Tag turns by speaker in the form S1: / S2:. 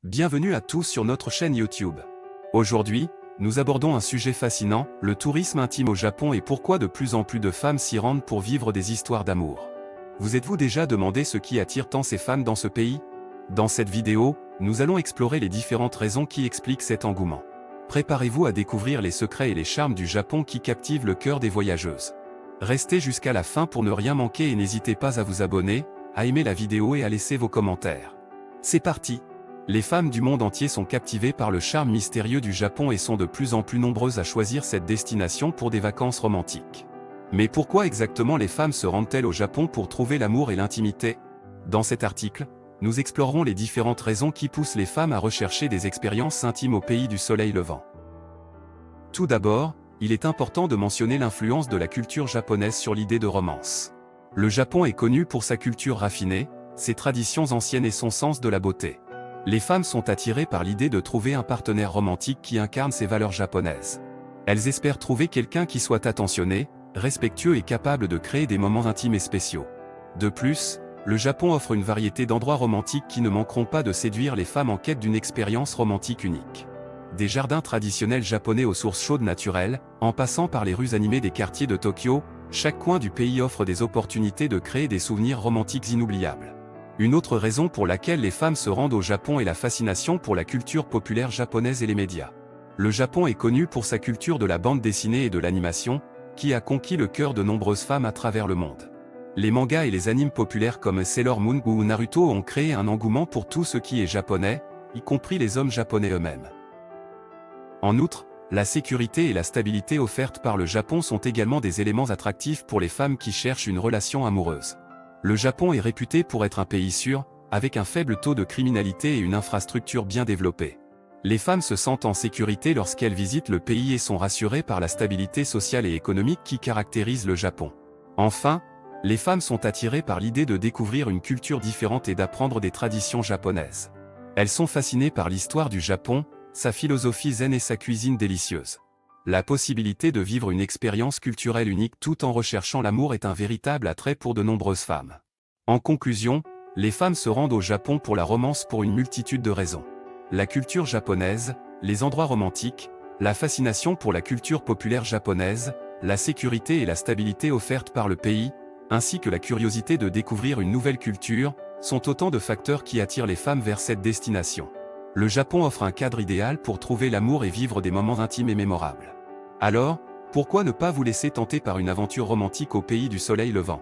S1: Bienvenue à tous sur notre chaîne YouTube. Aujourd'hui, nous abordons un sujet fascinant, le tourisme intime au Japon et pourquoi de plus en plus de femmes s'y rendent pour vivre des histoires d'amour. Vous êtes-vous déjà demandé ce qui attire tant ces femmes dans ce pays? Dans cette vidéo, nous allons explorer les différentes raisons qui expliquent cet engouement. Préparez-vous à découvrir les secrets et les charmes du Japon qui captivent le cœur des voyageuses. Restez jusqu'à la fin pour ne rien manquer et n'hésitez pas à vous abonner, à aimer la vidéo et à laisser vos commentaires. C'est parti! Les femmes du monde entier sont captivées par le charme mystérieux du Japon et sont de plus en plus nombreuses à choisir cette destination pour des vacances romantiques. Mais pourquoi exactement les femmes se rendent-elles au Japon pour trouver l'amour et l'intimité? Dans cet article, nous explorerons les différentes raisons qui poussent les femmes à rechercher des expériences intimes au pays du soleil levant. Tout d'abord, il est important de mentionner l'influence de la culture japonaise sur l'idée de romance. Le Japon est connu pour sa culture raffinée, ses traditions anciennes et son sens de la beauté. Les femmes sont attirées par l'idée de trouver un partenaire romantique qui incarne ces valeurs japonaises. Elles espèrent trouver quelqu'un qui soit attentionné, respectueux et capable de créer des moments intimes et spéciaux. De plus, le Japon offre une variété d'endroits romantiques qui ne manqueront pas de séduire les femmes en quête d'une expérience romantique unique. Des jardins traditionnels japonais aux sources chaudes naturelles, en passant par les rues animées des quartiers de Tokyo, chaque coin du pays offre des opportunités de créer des souvenirs romantiques inoubliables. Une autre raison pour laquelle les femmes se rendent au Japon est la fascination pour la culture populaire japonaise et les médias. Le Japon est connu pour sa culture de la bande dessinée et de l'animation, qui a conquis le cœur de nombreuses femmes à travers le monde. Les mangas et les animes populaires comme Sailor Moon ou Naruto ont créé un engouement pour tout ce qui est japonais, y compris les hommes japonais eux-mêmes. En outre, la sécurité et la stabilité offertes par le Japon sont également des éléments attractifs pour les femmes qui cherchent une relation amoureuse. Le Japon est réputé pour être un pays sûr, avec un faible taux de criminalité et une infrastructure bien développée. Les femmes se sentent en sécurité lorsqu'elles visitent le pays et sont rassurées par la stabilité sociale et économique qui caractérise le Japon. Enfin, les femmes sont attirées par l'idée de découvrir une culture différente et d'apprendre des traditions japonaises. Elles sont fascinées par l'histoire du Japon, sa philosophie zen et sa cuisine délicieuse. La possibilité de vivre une expérience culturelle unique tout en recherchant l'amour est un véritable attrait pour de nombreuses femmes. En conclusion, les femmes se rendent au Japon pour la romance pour une multitude de raisons. La culture japonaise, les endroits romantiques, la fascination pour la culture populaire japonaise, la sécurité et la stabilité offertes par le pays, ainsi que la curiosité de découvrir une nouvelle culture, sont autant de facteurs qui attirent les femmes vers cette destination. Le Japon offre un cadre idéal pour trouver l'amour et vivre des moments intimes et mémorables. Alors, pourquoi ne pas vous laisser tenter par une aventure romantique au pays du soleil levant?